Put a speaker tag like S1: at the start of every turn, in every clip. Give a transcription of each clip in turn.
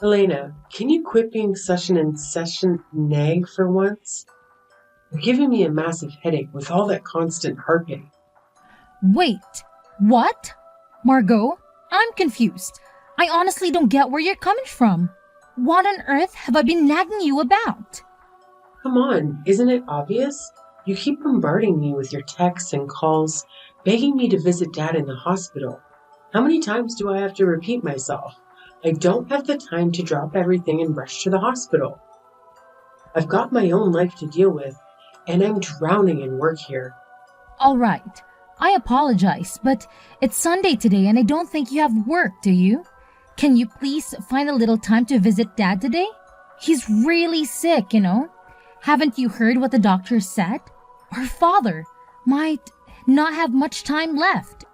S1: Elena, can you quit being such an incessant nag for once? You're giving me a massive headache with all that constant harping.
S2: Wait, what? Margot, I'm confused. I honestly don't get where you're coming from. What on earth have I been nagging you about?
S1: Come on, isn't it obvious? You keep bombarding me with your texts and calls, begging me to visit Dad in the hospital. How many times do I have to repeat myself? I don't have the time to drop everything and rush to the hospital. I've got my own life to deal with, and I'm drowning in work here.
S2: All right, I apologize, but it's Sunday today and I don't think you have work, do you? Can you please find a little time to visit Dad today? He's really sick. Haven't you heard what the doctor said? Our father might not have much time left.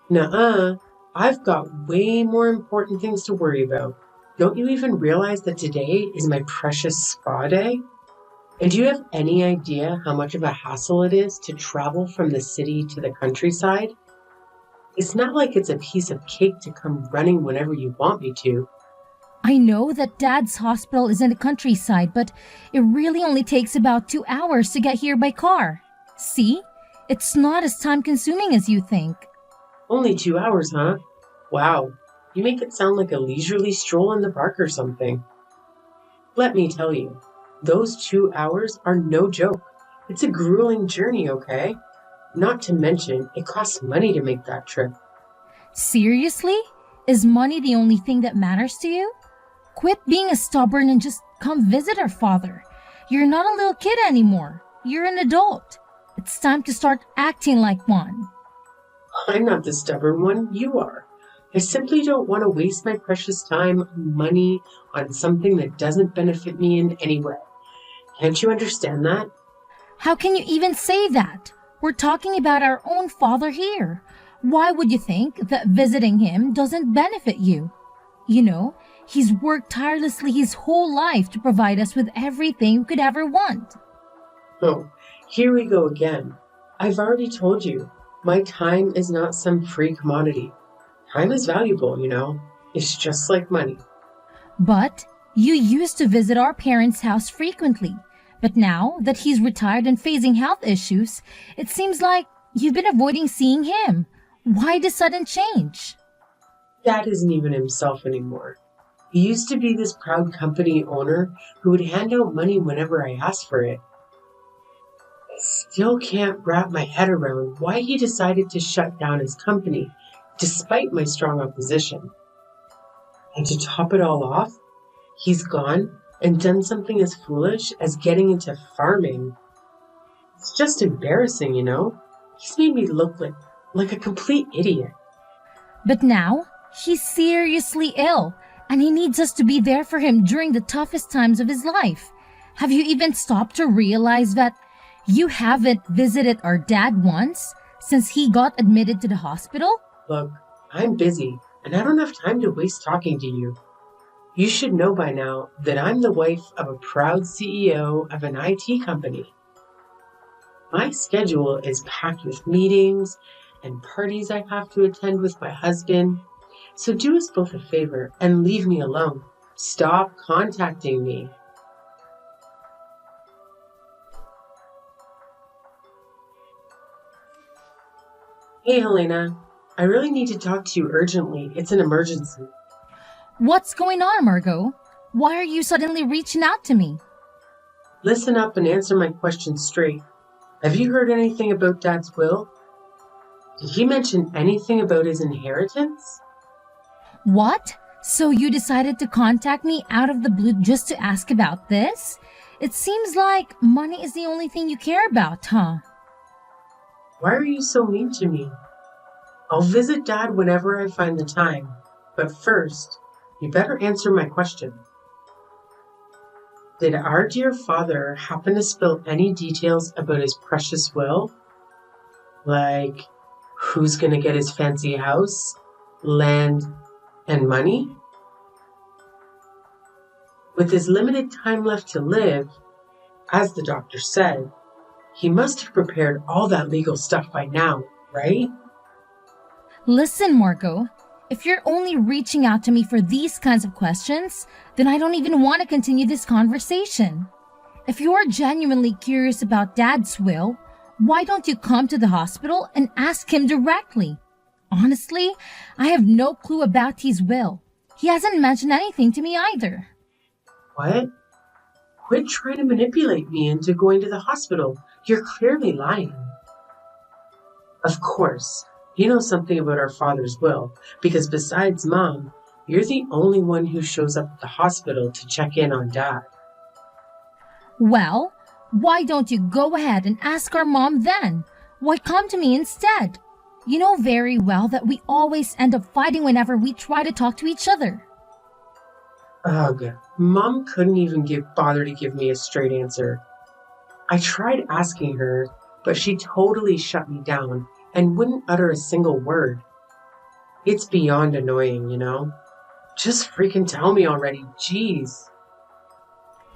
S1: Nuh-uh. I've got way more important things to worry about. Don't you even realize that today is my precious spa day? And do you have any idea how much of a hassle it is to travel from the city to the countryside? It's not like it's a piece of cake to come running whenever you want me to.
S2: I know that Dad's hospital is in the countryside, but it really only takes about 2 hours to get here by car. See? It's not as time-consuming as you think.
S1: Only 2 hours, huh? Wow, you make it sound like a leisurely stroll in the park or something. Let me tell you, those 2 hours are no joke. It's a grueling journey, okay? Not to mention, it costs money to make that trip.
S2: Seriously? Is money the only thing that matters to you? Quit being a stubborn and just come visit our father. You're not a little kid anymore. You're an adult. It's time to start acting like one.
S1: I'm not the stubborn one, you are. I simply don't want to waste my precious time and money on something that doesn't benefit me in any way. Can't you understand that?
S2: How can you even say that? We're talking about our own father here. Why would you think that visiting him doesn't benefit you? He's worked tirelessly his whole life to provide us with everything we could ever want.
S1: Oh, here we go again. I've already told you, my time is not some free commodity. Time is valuable. It's just like money.
S2: But you used to visit our parents' house frequently. But now that he's retired and facing health issues, it seems like you've been avoiding seeing him. Why the sudden change?
S1: Dad isn't even himself anymore. He used to be this proud company owner who would hand out money whenever I asked for it. I still can't wrap my head around why he decided to shut down his company, despite my strong opposition. And to top it all off, he's gone and done something as foolish as getting into farming. It's just embarrassing. He's made me look like a complete idiot.
S2: But now, he's seriously ill, and he needs us to be there for him during the toughest times of his life. Have you even stopped to realize that you haven't visited our dad once since he got admitted to the hospital?
S1: Look, I'm busy, and I don't have time to waste talking to you. You should know by now that I'm the wife of a proud CEO of an IT company. My schedule is packed with meetings and parties I have to attend with my husband. So do us both a favor and leave me alone. Stop contacting me. Hey, Helena. I really need to talk to you urgently. It's an emergency.
S2: What's going on, Margot? Why are you suddenly reaching out to me?
S1: Listen up and answer my question straight. Have you heard anything about Dad's will? Did he mention anything about his inheritance?
S2: What? So you decided to contact me out of the blue just to ask about this? It seems like money is the only thing you care about, huh?
S1: Why are you so mean to me? I'll visit Dad whenever I find the time. But first, you better answer my question. Did our dear father happen to spill any details about his precious will? Like, who's going to get his fancy house, land, and money? With his limited time left to live, as the doctor said, he must have prepared all that legal stuff by now, right?
S2: Listen, Margot, If you're only reaching out to me for these kinds of questions, then I don't even want to continue this conversation. If you're genuinely curious about Dad's will, why don't you come to the hospital and ask him directly? Honestly, I have no clue about his will. He hasn't mentioned anything to me either.
S1: What? Quit trying to manipulate me into going to the hospital. You're clearly lying. Of course, you know something about our father's will, because besides Mom, you're the only one who shows up at the hospital to check in on Dad.
S2: Well, why don't you go ahead and ask our mom then? Why come to me instead? You know very well that we always end up fighting whenever we try to talk to each other.
S1: Ugh, Mom couldn't even bother to give me a straight answer. I tried asking her, but she totally shut me down and wouldn't utter a single word. It's beyond annoying, you know? Just freaking tell me already, jeez.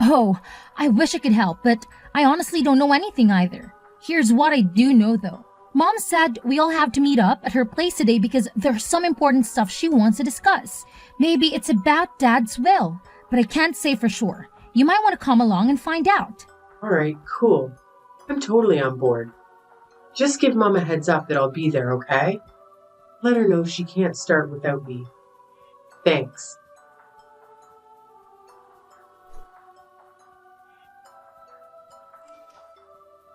S2: Oh, I wish I could help, but I honestly don't know anything either. Here's what I do know though. Mom said we all have to meet up at her place today because there's some important stuff she wants to discuss. Maybe it's about Dad's will, but I can't say for sure. You might want to come along and find out.
S1: Alright, cool. I'm totally on board. Just give Mom a heads up that I'll be there, okay? Let her know she can't start without me. Thanks.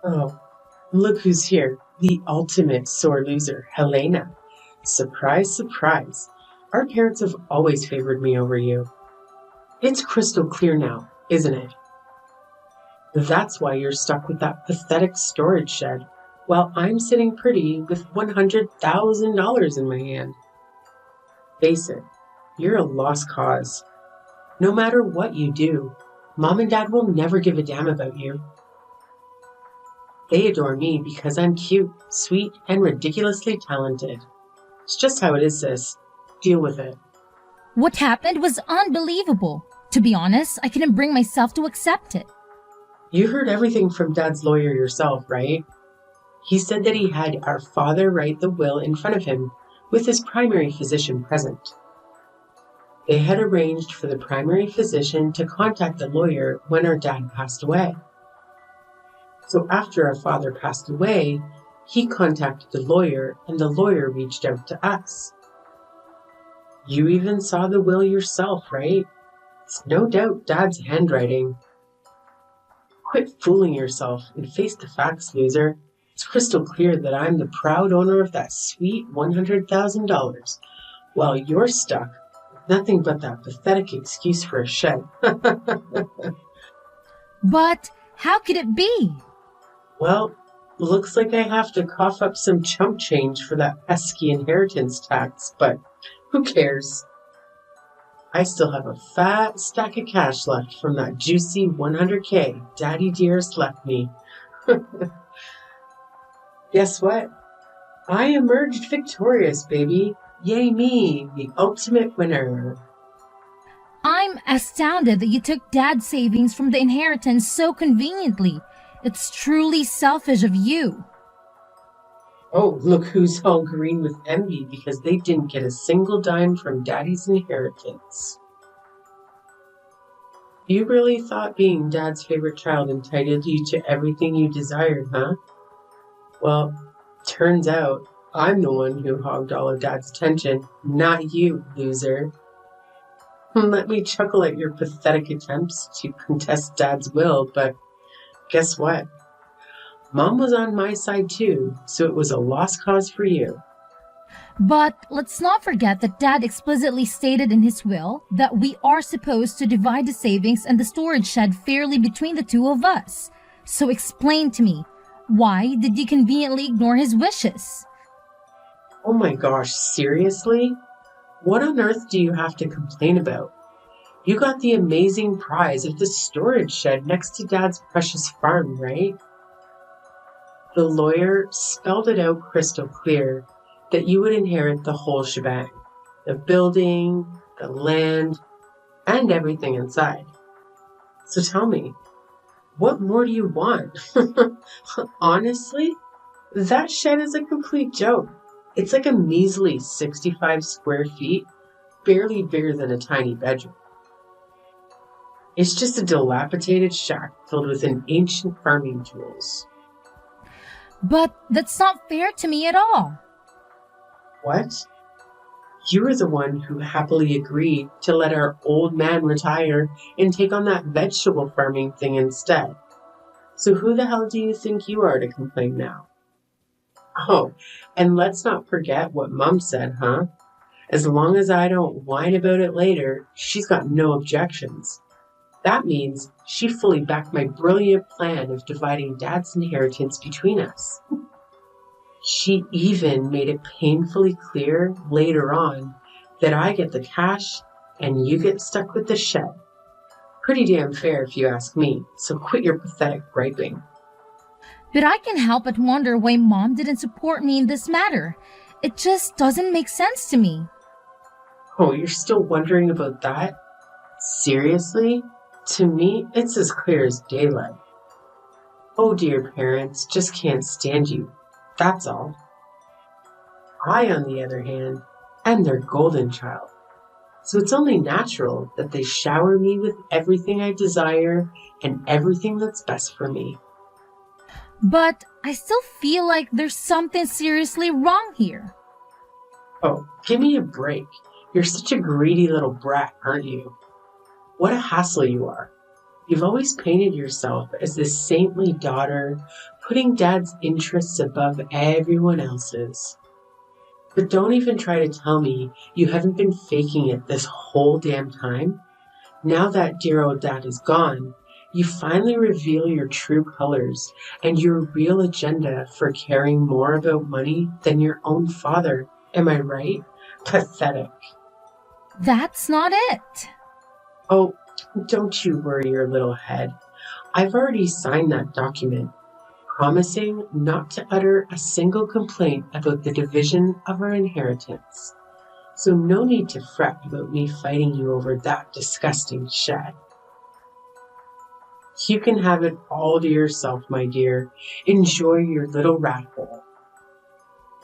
S1: Oh, look who's here. The ultimate sore loser, Helena. Surprise, surprise. Our parents have always favored me over you. It's crystal clear now, isn't it? That's why you're stuck with that pathetic storage shed, while I'm sitting pretty with $100,000 in my hand. Face it, you're a lost cause. No matter what you do, Mom and Dad will never give a damn about you. They adore me because I'm cute, sweet, and ridiculously talented. It's just how it is, sis. Deal with it.
S2: What happened was unbelievable. To be honest, I couldn't bring myself to accept it.
S1: You heard everything from Dad's lawyer yourself, right? He said that he had our father write the will in front of him, with his primary physician present. They had arranged for the primary physician to contact the lawyer when our dad passed away. So after our father passed away, he contacted the lawyer and the lawyer reached out to us. You even saw the will yourself, right? It's no doubt Dad's handwriting. Quit fooling yourself and face the facts, loser. It's crystal clear that I'm the proud owner of that sweet $100,000, while you're stuck with nothing but that pathetic excuse for a shed.
S2: But how could it be?
S1: Well, looks like I have to cough up some chump change for that pesky inheritance tax, but who cares? I still have a fat stack of cash left from that juicy 100K Daddy Dearest left me. Guess what? I emerged victorious, baby. Yay me, the ultimate winner.
S2: I'm astounded that you took Dad's savings from the inheritance so conveniently. It's truly selfish of you.
S1: Oh, look who's all green with envy because they didn't get a single dime from Daddy's inheritance. You really thought being Dad's favorite child entitled you to everything you desired, huh? Well, turns out I'm the one who hogged all of Dad's attention, not you, loser. Let me chuckle at your pathetic attempts to contest Dad's will, but guess what? Mom was on my side too, so it was a lost cause for you.
S2: But let's not forget that Dad explicitly stated in his will that we are supposed to divide the savings and the storage shed fairly between the two of us. So explain to me, why did you conveniently ignore his wishes?
S1: Oh my gosh, seriously? What on earth do you have to complain about? You got the amazing prize of the storage shed next to Dad's precious farm, right? The lawyer spelled it out crystal clear that you would inherit the whole shebang, the building, the land, and everything inside. So tell me, what more do you want? Honestly, that shed is a complete joke. It's like a measly 65 square feet, barely bigger than a tiny bedroom. It's just a dilapidated shack filled with an ancient farming tools.
S2: But that's not fair to me at all.
S1: What? You were the one who happily agreed to let our old man retire and take on that vegetable farming thing instead. So who the hell do you think you are to complain now? Oh, and let's not forget what Mum said, huh? As long as I don't whine about it later, she's got no objections. That means she fully backed my brilliant plan of dividing Dad's inheritance between us. She even made it painfully clear later on that I get the cash and you get stuck with the shed. Pretty damn fair if you ask me, so quit your pathetic griping.
S2: But I can't help but wonder why Mom didn't support me in this matter. It just doesn't make sense to me.
S1: Oh, you're still wondering about that? Seriously? To me, it's as clear as daylight. Oh dear, parents just can't stand you. That's all. I, on the other hand, am their golden child. So it's only natural that they shower me with everything I desire and everything that's best for me.
S2: But I still feel like there's something seriously wrong here.
S1: Oh, give me a break. You're such a greedy little brat, aren't you? What a hassle you are. You've always painted yourself as this saintly daughter, putting Dad's interests above everyone else's. But don't even try to tell me you haven't been faking it this whole damn time. Now that dear old Dad is gone, you finally reveal your true colors and your real agenda for caring more about money than your own father. Am I right? Pathetic.
S2: That's not it.
S1: Oh, don't you worry your little head. I've already signed that document, promising not to utter a single complaint about the division of our inheritance. So no need to fret about me fighting you over that disgusting shed. You can have it all to yourself, my dear. Enjoy your little rat hole.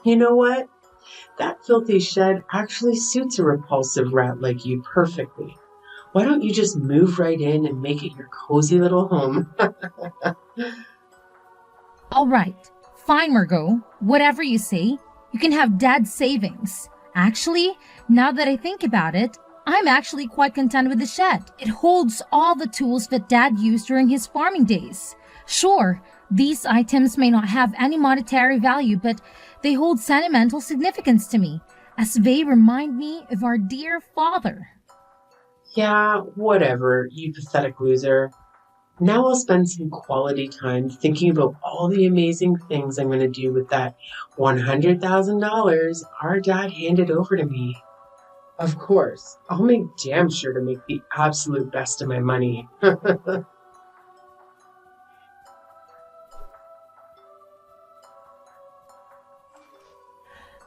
S1: You know what? That filthy shed actually suits a repulsive rat like you perfectly. Why don't you just move right in and make it your cozy little home?
S2: All right. Fine, Margot. Whatever you say. You can have Dad's savings. Actually, now that I think about it, I'm actually quite content with the shed. It holds all the tools that Dad used during his farming days. Sure, these items may not have any monetary value, but they hold sentimental significance to me, as they remind me of our dear father.
S1: Yeah, whatever, you pathetic loser. Now I'll spend some quality time thinking about all the amazing things I'm going to do with that $100,000 our dad handed over to me. Of course, I'll make damn sure to make the absolute best of my money.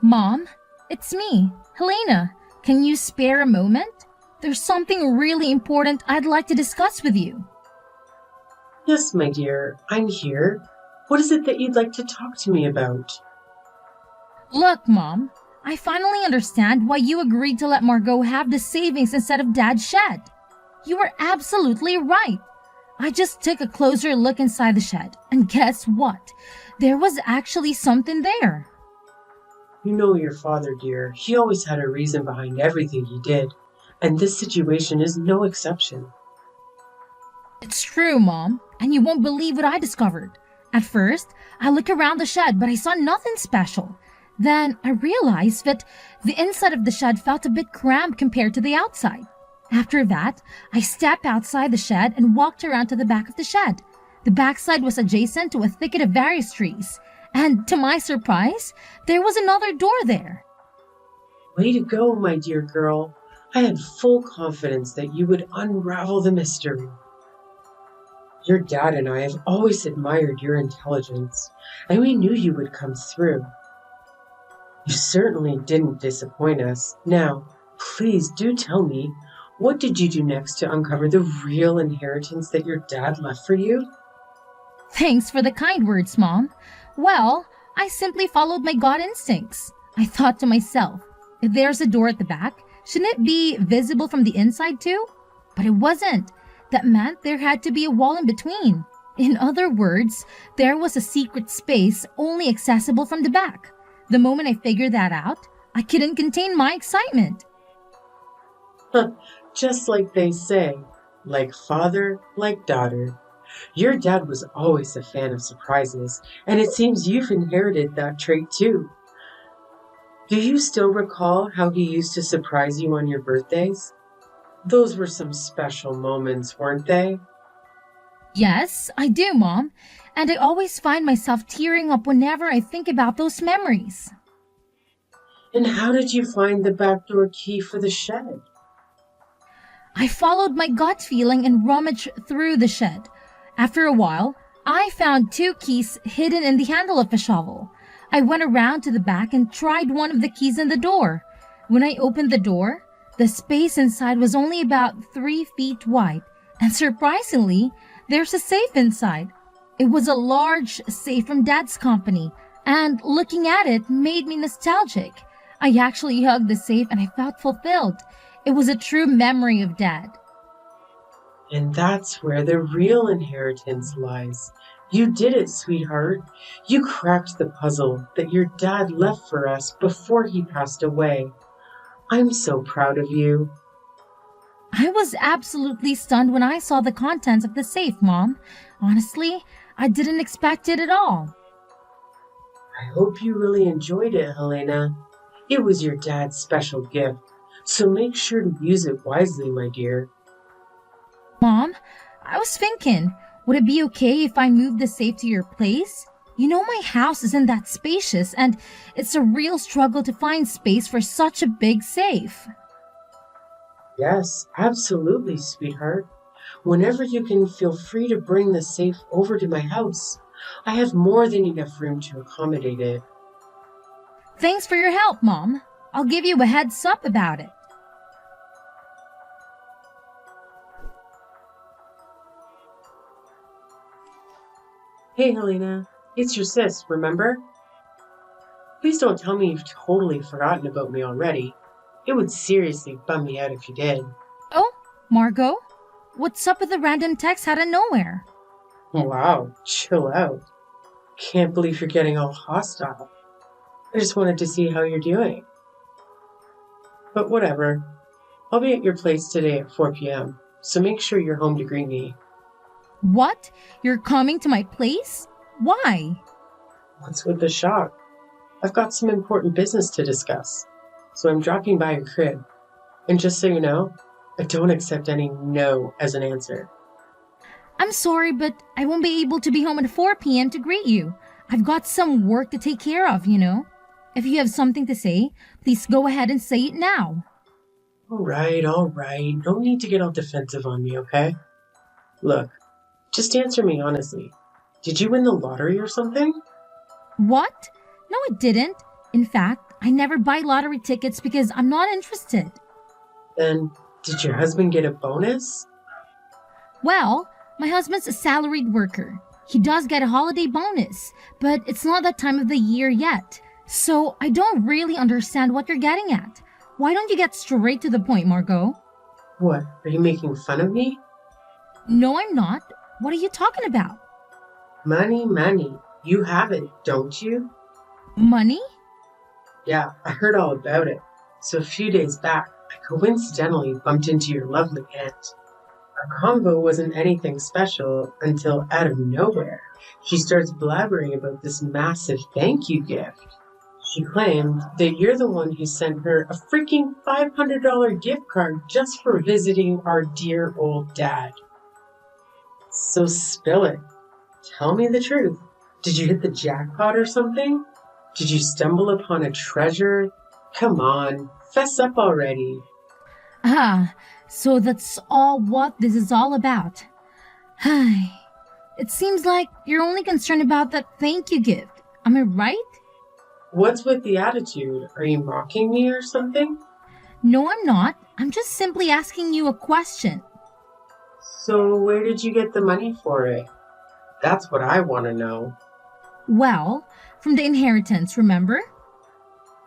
S2: Mom, it's me, Helena. Can you spare a moment? There's something really important I'd like to discuss with you.
S1: Yes, my dear, I'm here. What is it that you'd like to talk to me about?
S2: Look, Mom, I finally understand why you agreed to let Margot have the savings instead of Dad's shed. You were absolutely right. I just took a closer look inside the shed, and guess what? There was actually something there.
S1: You know your father, dear. He always had a reason behind everything he did, and this situation is no exception.
S2: It's true, Mom, and you won't believe what I discovered. At first, I looked around the shed, but I saw nothing special. Then I realized that the inside of the shed felt a bit cramped compared to the outside. After that, I stepped outside the shed and walked around to the back of the shed. The backside was adjacent to a thicket of various trees, and to my surprise, there was another door there.
S1: Way to go, my dear girl. I had full confidence that you would unravel the mystery. Your dad and I have always admired your intelligence, and we knew you would come through. You certainly didn't disappoint us. Now, please do tell me, what did you do next to uncover the real inheritance that your dad left for you?
S2: Thanks for the kind words, Mom. Well, I simply followed my gut instincts. I thought to myself, if there's a door at the back, shouldn't it be visible from the inside too? But it wasn't. That meant there had to be a wall in between. In other words, there was a secret space only accessible from the back. The moment I figured that out, I couldn't contain my excitement.
S1: Just like they say, like father, like daughter. Your dad was always a fan of surprises, and it seems you've inherited that trait too. Do you still recall how he used to surprise you on your birthdays? Those were some special moments, weren't they?
S2: Yes, I do, Mom. And I always find myself tearing up whenever I think about those memories.
S1: And how did you find the back door key for the shed?
S2: I followed my gut feeling and rummaged through the shed. After a while, I found two keys hidden in the handle of a shovel. I went around to the back and tried one of the keys in the door. When I opened the door, the space inside was only about 3 feet wide, and surprisingly, there's a safe inside. It was a large safe from Dad's company, and looking at it made me nostalgic. I actually hugged the safe and I felt fulfilled. It was a true memory of Dad.
S1: And that's where the real inheritance lies. You did it, sweetheart. You cracked the puzzle that your dad left for us before he passed away. I'm so proud of you.
S2: I was absolutely stunned when I saw the contents of the safe, Mom. Honestly, I didn't expect it at all.
S1: I hope you really enjoyed it, Helena. It was your dad's special gift, so make sure to use it wisely, my dear.
S2: Mom, I was thinking, would it be okay if I moved the safe to your place? You know my house isn't that spacious, and it's a real struggle to find space for such a big safe.
S1: Yes, absolutely, sweetheart. Whenever you can, feel free to bring the safe over to my house. I have more than enough room to accommodate it.
S2: Thanks for your help, Mom. I'll give you a heads up about it.
S1: Hey, Helena. It's your sis, remember? Please don't tell me you've totally forgotten about me already. It would seriously bum me out if you did.
S2: Oh, Margot? What's up with the random text out of nowhere?
S1: Wow, chill out. Can't believe you're getting all hostile. I just wanted to see how you're doing. But whatever. I'll be at your place today at 4 p.m., so make sure you're home to greet me.
S2: What? You're coming to my place? Why?
S1: What's with the shock? I've got some important business to discuss, so I'm dropping by your crib. And just so you know, I don't accept any no as an answer.
S2: I'm sorry, but I won't be able to be home at 4 p.m. to greet you. I've got some work to take care of, you know. If you have something to say, please go ahead and say it now.
S1: All right. No need to get all defensive on me, okay? Look, just answer me honestly. Did you win the lottery or something?
S2: What? No, I didn't. In fact, I never buy lottery tickets because I'm not interested.
S1: Then, did your husband get a bonus?
S2: Well, my husband's a salaried worker. He does get a holiday bonus, but it's not that time of the year yet. So I don't really understand what you're getting at. Why don't you get straight to the point, Margot?
S1: What, are you making fun of me?
S2: No, I'm not. What are you talking about?
S1: Money. You have it, don't you?
S2: Money?
S1: Yeah, I heard all about it. So a few days back, I coincidentally bumped into your lovely aunt. Our convo wasn't anything special until out of nowhere, she starts blabbering about this massive thank you gift. She claimed that you're the one who sent her a freaking $500 gift card just for visiting our dear old dad. So spill it. Tell me the truth. Did you hit the jackpot or something? Did you stumble upon a treasure? Come on, fess up already.
S2: Ah, so that's all what this is all about. It seems like you're only concerned about that thank you gift. Am I right?
S1: What's with the attitude? Are you mocking me or something?
S2: No, I'm not. I'm just simply asking you a question.
S1: So where did you get the money for it? That's what I want to know.
S2: Well, from the inheritance, remember?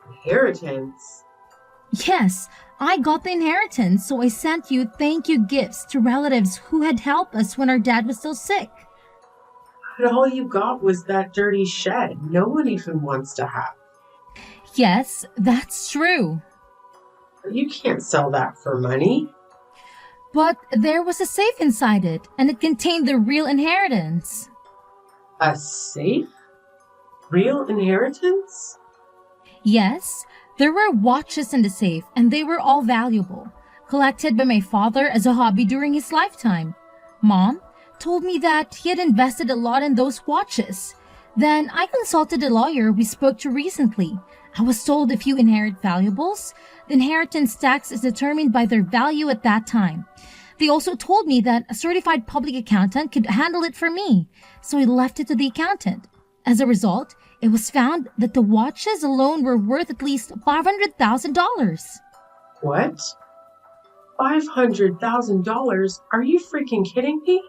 S1: Inheritance?
S2: Yes, I got the inheritance, so I sent you thank you gifts to relatives who had helped us when our dad was still sick.
S1: But all you got was that dirty shed no one even wants to have.
S2: Yes, that's true.
S1: You can't sell that for money.
S2: But there was a safe inside it, and it contained the real inheritance.
S1: A safe? Real inheritance?
S2: Yes, there were watches in the safe, and they were all valuable, collected by my father as a hobby during his lifetime. Mom told me that he had invested a lot in those watches. Then I consulted a lawyer we spoke to recently. I was told if you inherit valuables, the inheritance tax is determined by their value at that time. They also told me that a certified public accountant could handle it for me, so I left it to the accountant. As a result, it was found that the watches alone were worth at least $500,000.
S1: What? $500,000? Are you freaking kidding me?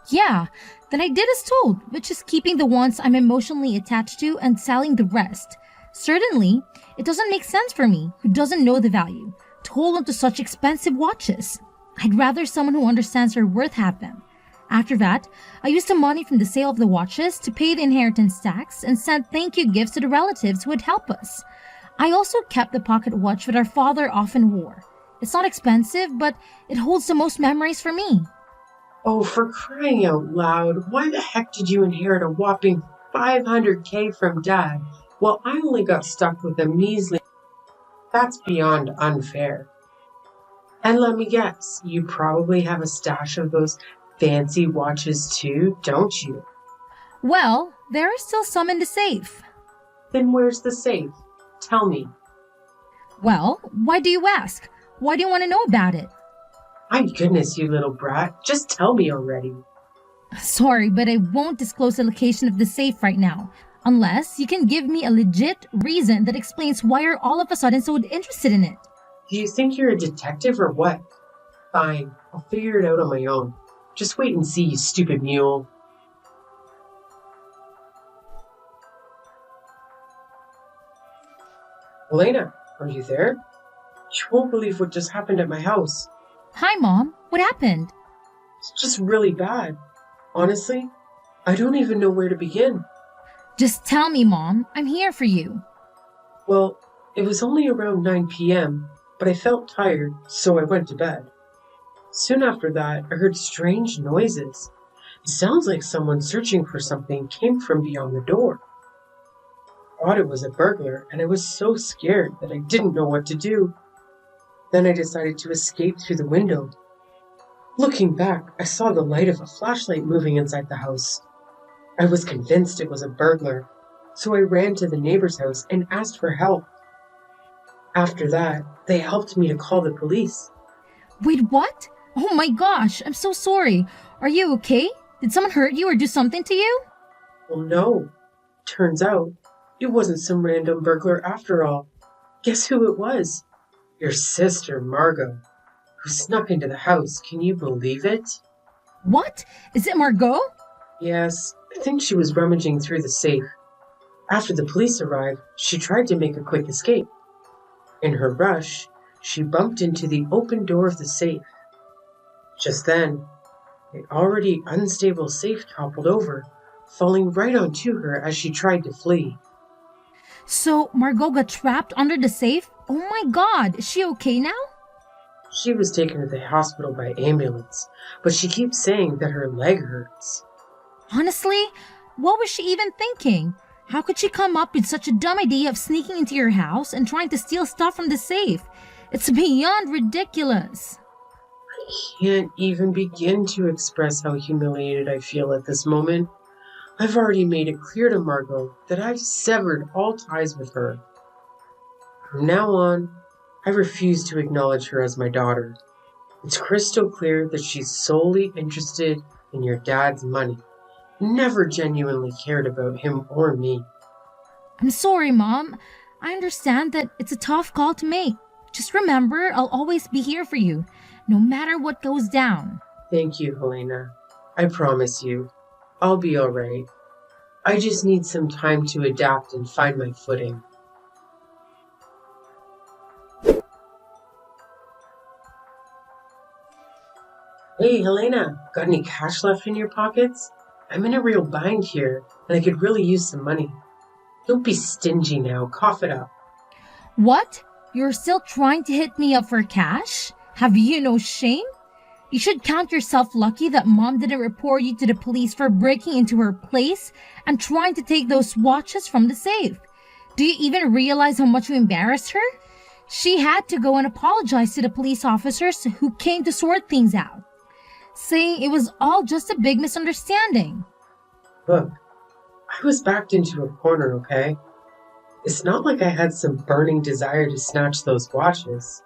S2: Yeah, then I did as told, which is keeping the ones I'm emotionally attached to and selling the rest. Certainly, it doesn't make sense for me, who doesn't know the value, to hold on to such expensive watches. I'd rather someone who understands their worth have them. After that, I used the money from the sale of the watches to pay the inheritance tax and sent thank you gifts to the relatives who would help us. I also kept the pocket watch that our father often wore. It's not expensive, but it holds the most memories for me.
S1: Oh, for crying out loud, why the heck did you inherit a whopping $500K from Dad? Well, I only got stuck with a measly. That's beyond unfair. And let me guess, you probably have a stash of those fancy watches too, don't you?
S2: Well, there are still some in the safe.
S1: Then where's the safe? Tell me.
S2: Well, why do you ask? Why do you want to know about it?
S1: My goodness, you little brat. Just tell me already.
S2: Sorry, but I won't disclose the location of the safe right now, unless you can give me a legit reason that explains why you're all of a sudden so interested in it.
S1: Do you think you're a detective or what? Fine, I'll figure it out on my own. Just wait and see, you stupid mule. Elena, are you there? You won't believe what just happened at my house.
S2: Hi, Mom. What happened?
S1: It's just really bad. Honestly, I don't even know where to begin.
S2: Just tell me, Mom. I'm here for you.
S1: Well, it was only around 9 p.m., but I felt tired, so I went to bed. Soon after that, I heard strange noises. It sounds like someone searching for something came from beyond the door. I thought it was a burglar, and I was so scared that I didn't know what to do. Then I decided to escape through the window. Looking back, I saw the light of a flashlight moving inside the house. I was convinced it was a burglar, so I ran to the neighbor's house and asked for help. After that, they helped me to call the police.
S2: Wait, what? Oh my gosh, I'm so sorry. Are you okay? Did someone hurt you or do something to you?
S1: Well, no. Turns out, it wasn't some random burglar after all. Guess who it was? Your sister, Margot, who snuck into the house. Can you believe it?
S2: What? Is it Margot?
S1: Yes, I think she was rummaging through the safe. After the police arrived, she tried to make a quick escape. In her rush, she bumped into the open door of the safe. Just then, the already unstable safe toppled over, falling right onto her as she tried to flee.
S2: So Margot got trapped under the safe? Oh my god, is she okay now?
S1: She was taken to the hospital by ambulance, but she keeps saying that her leg hurts.
S2: Honestly, what was she even thinking? How could she come up with such a dumb idea of sneaking into your house and trying to steal stuff from the safe? It's beyond ridiculous.
S1: I can't even begin to express how humiliated I feel at this moment. I've already made it clear to Margot that I've severed all ties with her. From now on, I refuse to acknowledge her as my daughter. It's crystal clear that she's solely interested in your dad's money, never genuinely cared about him or me.
S2: I'm sorry, Mom. I understand that it's a tough call to make. Just remember, I'll always be here for you, no matter what goes down.
S1: Thank you, Helena. I promise you, I'll be all right. I just need some time to adapt and find my footing. Hey, Helena, got any cash left in your pockets? I'm in a real bind here, and I could really use some money. Don't be stingy now, cough it up.
S2: What? You're still trying to hit me up for cash? Have you no shame? You should count yourself lucky that mom didn't report you to the police for breaking into her place and trying to take those watches from the safe. Do you even realize how much you embarrassed her? She had to go and apologize to the police officers who came to sort things out, saying it was all just a big misunderstanding.
S1: Look, I was backed into a corner, okay? It's not like I had some burning desire to snatch those watches.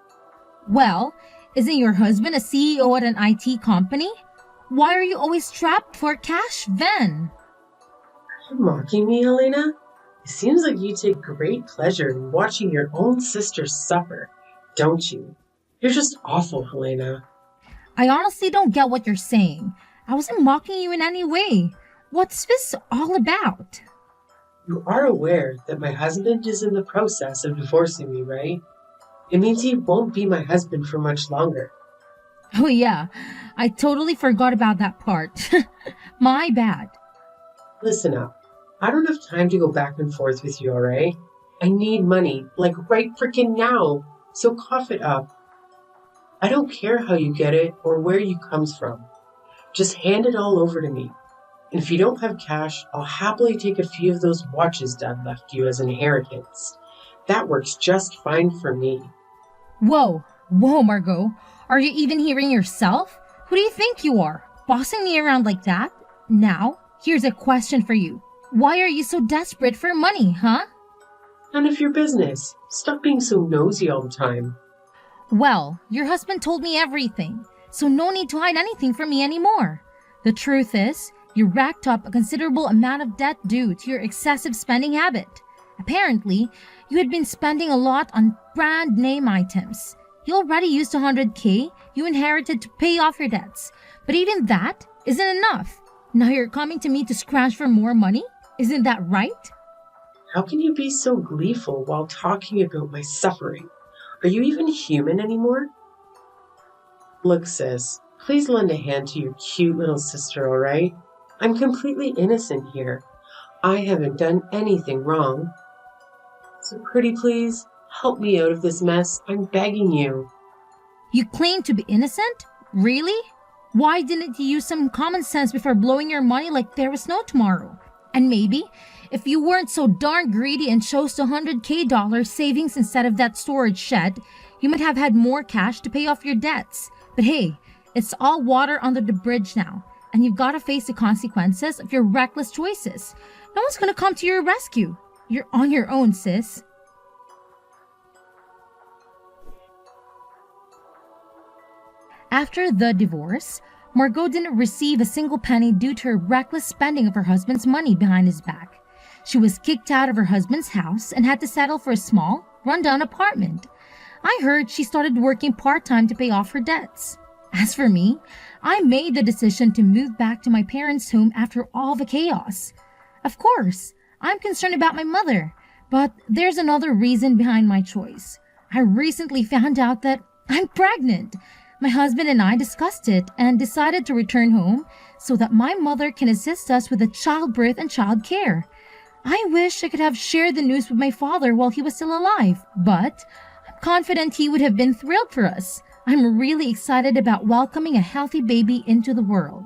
S2: Well, isn't your husband a CEO at an IT company? Why are you always trapped for cash then?
S1: Are you mocking me, Helena? It seems like you take great pleasure in watching your own sister suffer, don't you? You're just awful, Helena.
S2: I honestly don't get what you're saying. I wasn't mocking you in any way. What's this all about?
S1: You are aware that my husband is in the process of divorcing me, right? It means he won't be my husband for much longer.
S2: Oh yeah, I totally forgot about that part. My bad.
S1: Listen up. I don't have time to go back and forth with you, alright? I need money, like right frickin' now, so cough it up. I don't care how you get it or where you comes from. Just hand it all over to me. And if you don't have cash, I'll happily take a few of those watches Dad left you as inheritance. That works just fine for me.
S2: Whoa, Margot. Are you even hearing yourself? Who do you think you are? Bossing me around like that? Now, here's a question for you. Why are you so desperate for money, huh?
S1: None of your business. Stop being so nosy all the time.
S2: Well, your husband told me everything, so no need to hide anything from me anymore. The truth is, you racked up a considerable amount of debt due to your excessive spending habit. Apparently, you had been spending a lot on brand name items. You already used 100K you inherited to pay off your debts, but even that isn't enough. Now you're coming to me to scratch for more money? Isn't that right?
S1: How can you be so gleeful while talking about my suffering? Are you even human anymore? Look, sis, please lend a hand to your cute little sister, alright? I'm completely innocent here. I haven't done anything wrong. So pretty please, help me out of this mess. I'm begging you.
S2: You claim to be innocent? Really? Why didn't you use some common sense before blowing your money like there was no tomorrow? And maybe, if you weren't so darn greedy and chose the $100K savings instead of that storage shed, you might have had more cash to pay off your debts. But hey, it's all water under the bridge now, and you've got to face the consequences of your reckless choices. No one's gonna come to your rescue. You're on your own, sis. After the divorce, Margot didn't receive a single penny due to her reckless spending of her husband's money behind his back. She was kicked out of her husband's house and had to settle for a small, rundown apartment. I heard she started working part-time to pay off her debts. As for me, I made the decision to move back to my parents' home after all the chaos. Of course, I'm concerned about my mother, but there's another reason behind my choice. I recently found out that I'm pregnant. My husband and I discussed it and decided to return home so that my mother can assist us with the childbirth and child care. I wish I could have shared the news with my father while he was still alive, but I'm confident he would have been thrilled for us. I'm really excited about welcoming a healthy baby into the world.